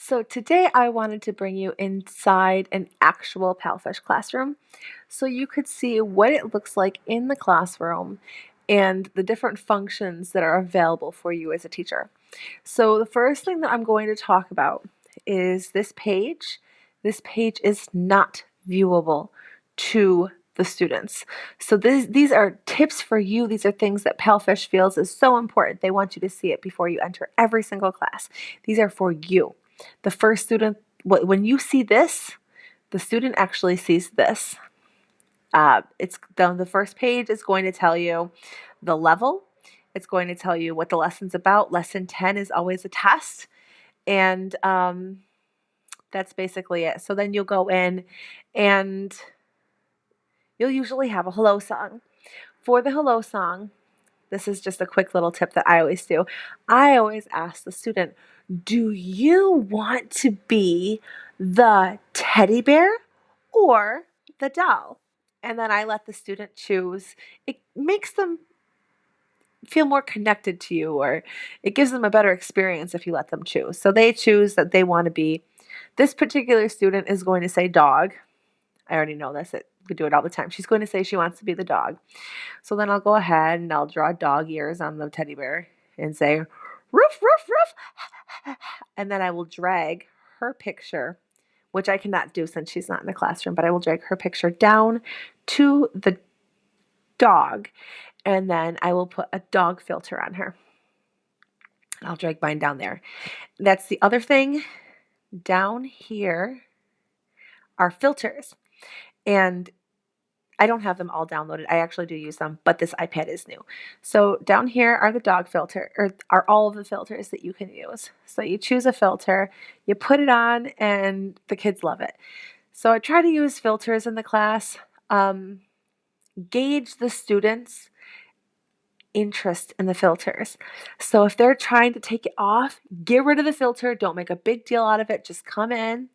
So today I wanted to bring you inside an actual PALFISH classroom so you could see what it looks like in the classroom and the different functions that are available for you as a teacher. So the first thing that I'm going to talk about is this page. This page is not viewable to the students. So these are tips for you. These are things that PALFISH feels is so important. They want you to see it before you enter every single class. These are for you. The first student, when you see this, the student actually sees this. It's the first page is going to tell you the level. It's going to tell you what the lesson's about. Lesson 10 is always a test. And that's basically it. So then you'll go in and you'll usually have a hello song. For the hello song, this is just a quick little tip that I always do. I always ask the student, do you want to be the teddy bear or the doll? And then I let the student choose. It makes them feel more connected to you, or it gives them a better experience if you let them choose. So they choose that they want to be. This particular student is going to say dog. I already know this. We do it all the time. She's going to say she wants to be the dog. So then I'll go ahead and I'll draw dog ears on the teddy bear and say, roof, roof, roof. And then I will drag her picture, which I cannot do since she's not in the classroom, but I will drag her picture down to the dog. And then I will put a dog filter on her. I'll drag mine down there. That's the other thing. Down here are filters. And I don't have them all downloaded. I actually do use them, but this iPad is new. So down here are the dog filter, or are all of the filters that you can use. So you choose a filter, you put it on, and the kids love it. So I try to use filters in the class, gauge the students' interest in the filters. So if they're trying to take it off, get rid of the filter. Don't make a big deal out of it. Just come in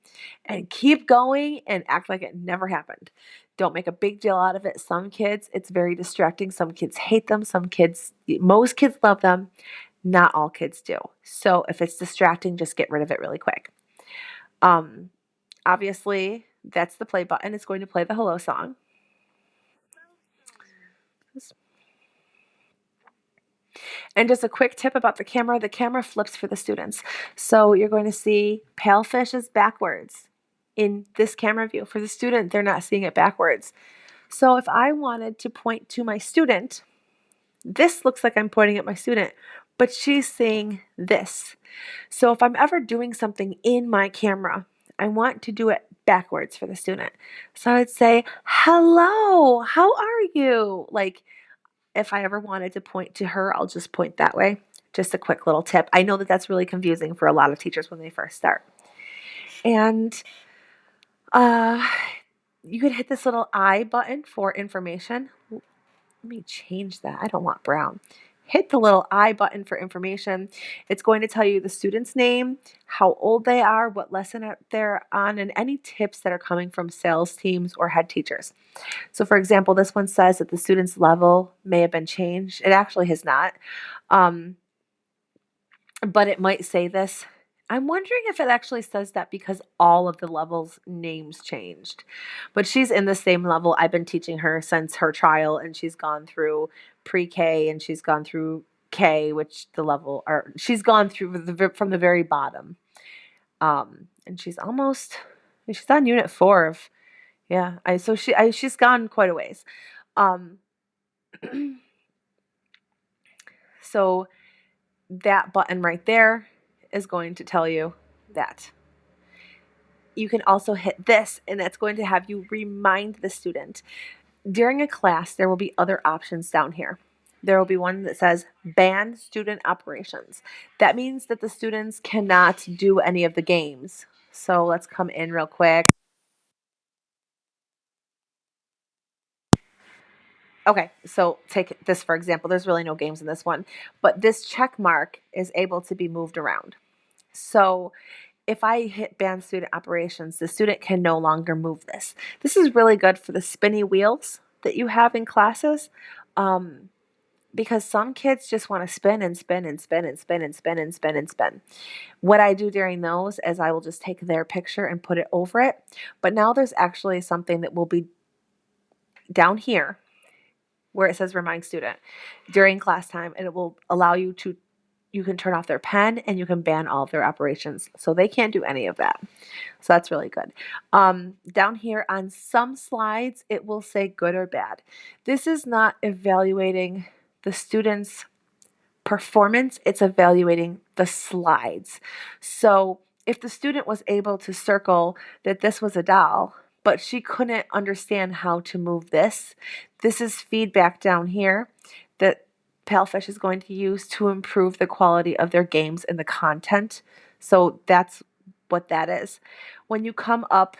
and keep going and act like it never happened. Don't make a big deal out of it. Some kids, it's very distracting. Some kids hate them. Most kids love them. Not all kids do. So if it's distracting, just get rid of it really quick. Obviously, that's the play button. It's going to play the hello song. And just a quick tip about the camera flips for the students. So you're going to see PALFISH is backwards in this camera view. For the student, they're not seeing it backwards. So if I wanted to point to my student, this looks like I'm pointing at my student, but she's seeing this. So if I'm ever doing something in my camera, I want to do it backwards for the student. So I'd say, hello, how are you? Like, if I ever wanted to point to her, I'll just point that way. Just a quick little tip. I know that that's really confusing for a lot of teachers when they first start. And you could hit this little I button for information. Let me change that. I don't want brown. Hit the little I button for information. It's going to tell you the student's name, how old they are, what lesson they're on, and any tips that are coming from sales teams or head teachers. So for example, this one says that the student's level may have been changed. It actually has not. But it might say this. I'm wondering if it actually says that because all of the levels' names changed. But she's in the same level. I've been teaching her since her trial, and she's gone through pre-K and she's gone through K, which the level, or she's gone through from the very bottom. And she's on unit 4 of, yeah. She's gone quite a ways. So that button right there is going to tell you that. You can also hit this, and that's going to have you remind the student. During a class, there will be other options down here. There will be one that says ban student operations. That means that the students cannot do any of the games. So let's come in real quick. Okay, so take this for example. There's really no games in this one, but this check mark is able to be moved around. So if I hit ban student operations, the student can no longer move this. This is really good for the spinny wheels that you have in classes. because some kids just want to spin and spin and spin and spin and spin and spin and spin. What I do during those is I will just take their picture and put it over it. But now there's actually something that will be down here where it says remind student during class time, and it will allow you to, you can turn off their pen and you can ban all of their operations. So they can't do any of that. So that's really good. Down here on some slides, it will say good or bad. This is not evaluating the student's performance, it's evaluating the slides. So if the student was able to circle that this was a doll, but she couldn't understand how to move this, this is feedback down here that PALFISH is going to use to improve the quality of their games and the content. So that's what that is. When you come up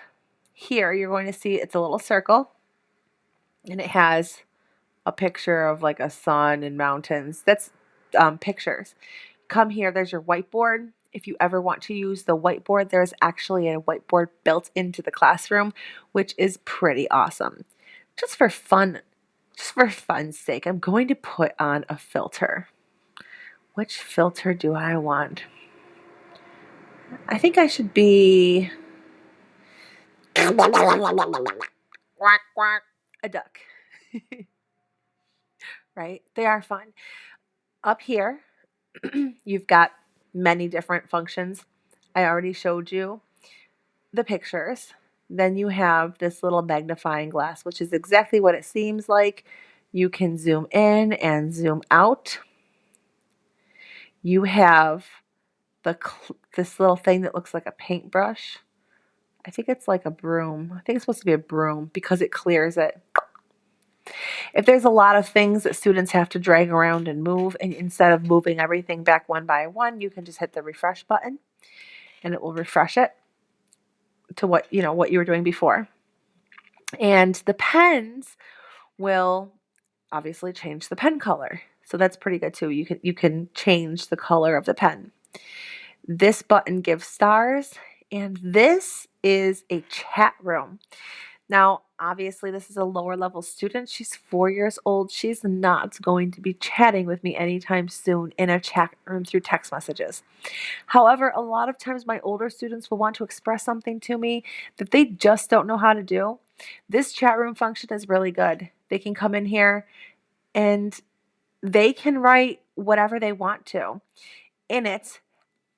here, you're going to see it's a little circle, and it has a picture of like a sun and mountains. That's pictures. Come here, there's your whiteboard. If you ever want to use the whiteboard, there's actually a whiteboard built into the classroom, which is pretty awesome. Just for fun's sake, I'm going to put on a filter. Which filter do I want? I think I should be a duck. Right? They are fun. Up here, you've got many different functions. I already showed you the pictures. Then you have this little magnifying glass, which is exactly what it seems like. You can zoom in and zoom out. You have this little thing that looks like a paintbrush. I think it's like a broom. I think it's supposed to be a broom because it clears it. If there's a lot of things that students have to drag around and move, and instead of moving everything back one by one, you can just hit the refresh button and it will refresh it to what you were doing before. And the pens will obviously change the pen color. So that's pretty good too. You can change the color of the pen. This button gives stars, and this is a chat room. Now, obviously, this is a lower level student. She's 4 years old. She's not going to be chatting with me anytime soon in a chat room through text messages. However, a lot of times my older students will want to express something to me that they just don't know how to do. This chat room function is really good. They can come in here and they can write whatever they want to. In it,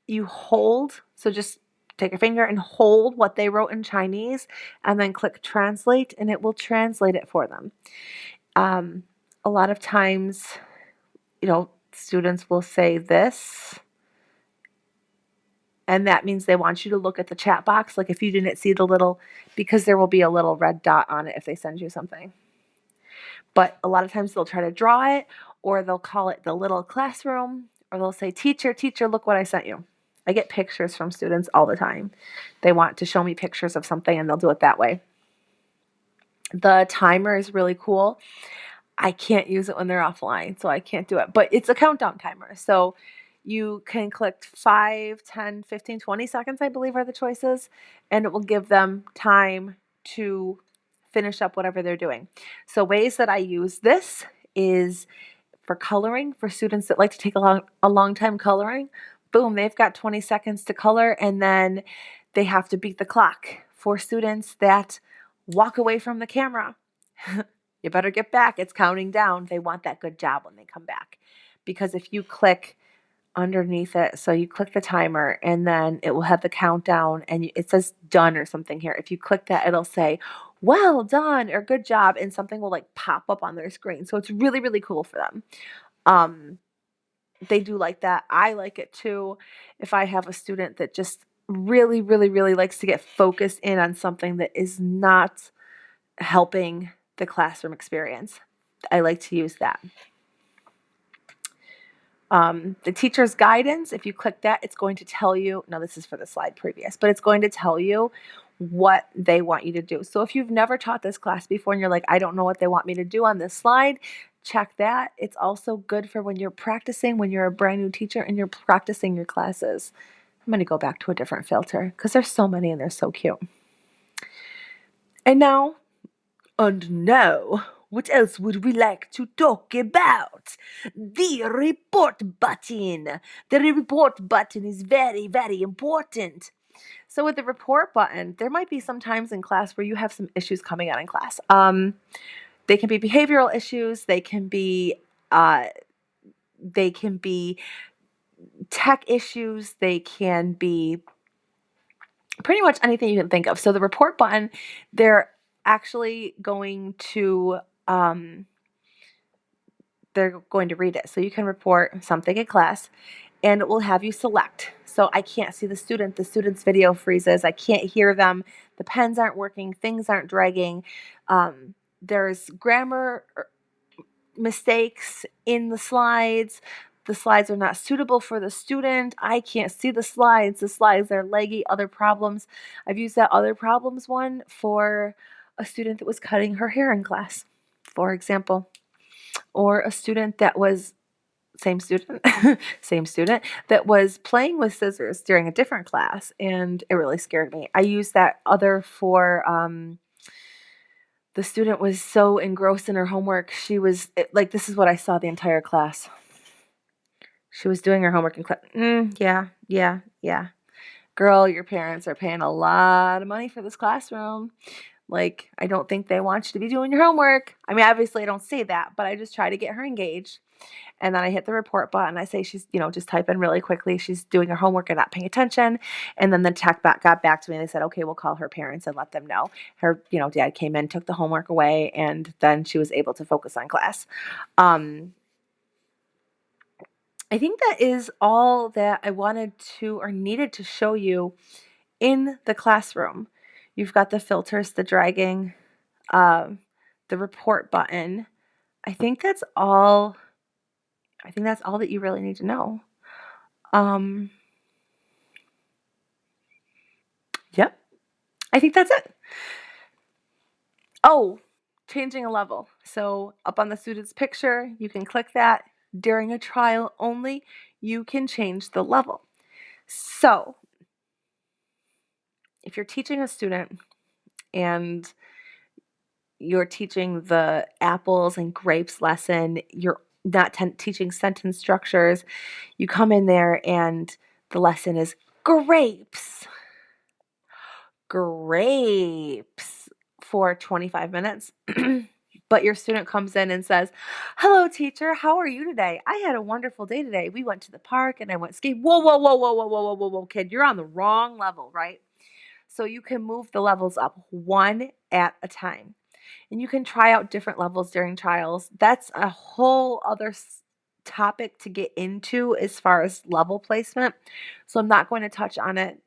you hold, so just take your finger and hold what they wrote in Chinese and then click translate, and it will translate it for them. A lot of times, students will say this, and that means they want you to look at the chat box, like if you didn't see because there will be a little red dot on it if they send you something. But a lot of times they'll try to draw it, or they'll call it the little classroom, or they'll say, teacher, look what I sent you. I get pictures from students all the time. They want to show me pictures of something, and they'll do it that way. The timer is really cool. I can't use it when they're offline, so I can't do it. But it's a countdown timer. So you can click 5, 10, 15, 20 seconds, I believe are the choices, and it will give them time to finish up whatever they're doing. So ways that I use this is for coloring, for students that like to take a long time coloring. Boom, they've got 20 seconds to color, and then they have to beat the clock. For students that walk away from the camera, you better get back. It's counting down. They want that good job when they come back. Because if you click underneath it, so you click the timer, and then it will have the countdown, and it says done or something here. If you click that, it'll say, well done, or good job, and something will like pop up on their screen. So it's really, really cool for them. They do like that. I like it too. If I have a student that just really, really, really likes to get focused in on something that is not helping the classroom experience, I like to use that. The teacher's guidance, if you click that, it's going to tell you, now this is for the slide previous, but it's going to tell you what they want you to do. So if you've never taught this class before and you're like, I don't know what they want me to do on this slide, check that. It's also good for when you're practicing, when you're a brand new teacher and you're practicing your classes. I'm going to go back to a different filter because there's so many and they're so cute. And now What else would we like to talk about? The report button. The report button is very, very important. So with the report button, there might be some times in class where you have some issues coming out in class. They can be behavioral issues. Uh, they can be tech issues. They can be pretty much anything you can think of. So the report button, they're actually going to they're going to read it. So you can report something in class and it will have you select. So I can't see the student. The student's video freezes. I can't hear them. The pens aren't working. Things aren't dragging. There's grammar mistakes in the slides. The slides are not suitable for the student. I can't see the slides. The slides are laggy. Other problems. I've used that other problems one for a student that was cutting her hair in class, for example, or a student that was same student, same student that was playing with scissors during a different class, and it really scared me. I used that other for the student was so engrossed in her homework. She was like, this is what I saw the entire class. She was doing her homework in class. Yeah. Girl, your parents are paying a lot of money for this classroom. Like, I don't think they want you to be doing your homework. I mean, obviously I don't say that, but I just try to get her engaged. And then I hit the report button. I say she's, just typing really quickly. She's doing her homework and not paying attention. And then the tech got back to me and they said, okay, we'll call her parents and let them know. Her, dad came in, took the homework away, and then she was able to focus on class. I think that is all that I wanted to or needed to show you in the classroom. You've got the filters, the dragging, the report button. I think that's all that you really need to know. Yep. I think that's it. Oh, changing a level. So up on the student's picture, you can click that. During a trial only, you can change the level. So if you're teaching a student and you're teaching the apples and grapes lesson, you're not teaching sentence structures, you come in there and the lesson is grapes for 25 minutes. But your student comes in and says, hello, teacher, how are you today? I had a wonderful day today. We went to the park and I went skiing. Whoa, kid, you're on the wrong level, right? So you can move the levels up one at a time. And you can try out different levels during trials. That's a whole other topic to get into as far as level placement. So I'm not going to touch on it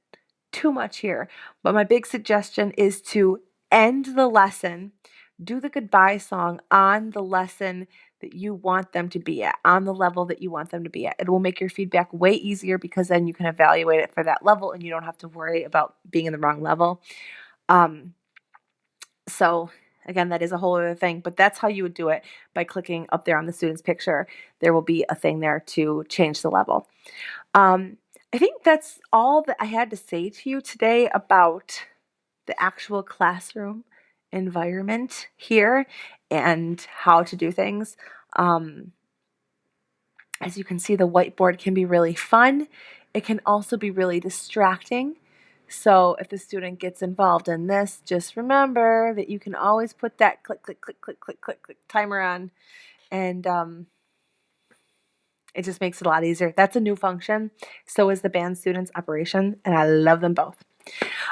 too much here. But my big suggestion is to end the lesson, do the goodbye song on the lesson that you want them to be at, on the level that you want them to be at. It will make your feedback way easier because then you can evaluate it for that level and you don't have to worry about being in the wrong level. So again, that is a whole other thing, but that's how you would do it by clicking up there on the student's picture. There will be a thing there to change the level. I think that's all that I had to say to you today about the actual classroom environment here and how to do things. As you can see, the whiteboard can be really fun. It can also be really distracting. So if the student gets involved in this, just remember that you can always put that click timer on, and it just makes it a lot easier. That's a new function. So is the band students operation, and I love them both.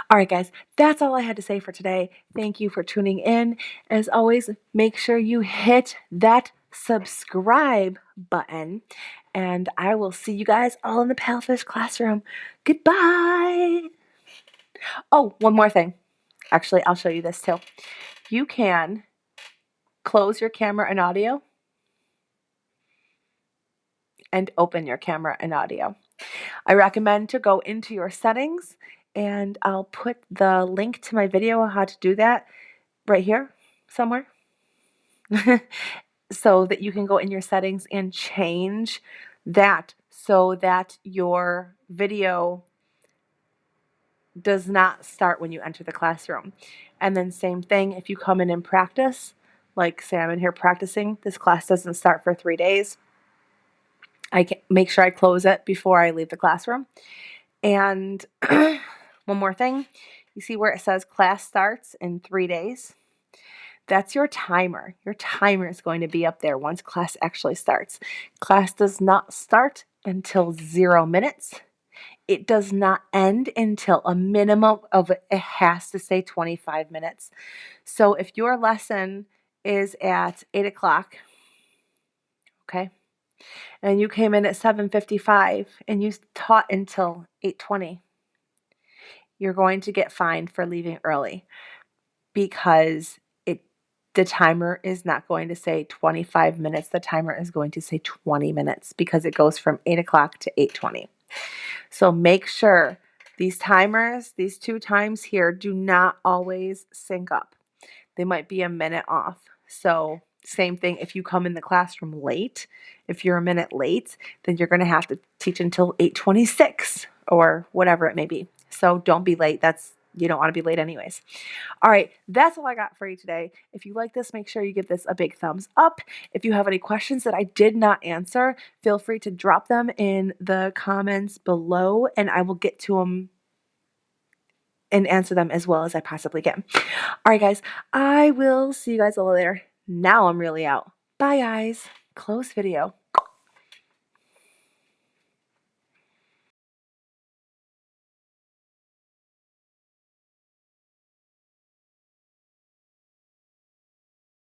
All right, guys, that's all I had to say for today. Thank you for tuning in. As always, make sure you hit that subscribe button, and I will see you guys all in the PALFISH classroom. Goodbye. Oh, one more thing. Actually, I'll show you this too. You can close your camera and audio and open your camera and audio. I recommend to go into your settings, and I'll put the link to my video on how to do that right here somewhere so that you can go in your settings and change that so that your video does not start when you enter the classroom. And then same thing if you come in and practice, like say I'm in here practicing, this class doesn't start for 3 days. I can make sure I close it before I leave the classroom. And one more thing, you see where it says class starts in 3 days? That's your timer. Your timer is going to be up there once class actually starts. Class does not start until 0 minutes. It does not end until a minimum of, it has to say 25 minutes. So if your lesson is at 8 o'clock, okay, and you came in at 7:55 and you taught until 8:20, you're going to get fined for leaving early because the timer is not going to say 25 minutes. The timer is going to say 20 minutes because it goes from 8 o'clock to 8:20. So make sure these timers, these 2 times here, do not always sync up. They might be a minute off. So same thing if you come in the classroom late. If you're a minute late, then you're going to have to teach until 8:26 or whatever it may be. So don't be late. You don't want to be late anyways. All right, that's all I got for you today. If you like this, make sure you give this a big thumbs up. If you have any questions that I did not answer, feel free to drop them in the comments below, and I will get to them and answer them as well as I possibly can. All right, guys, I will see you guys a little later. Now I'm really out. Bye, guys. Close video.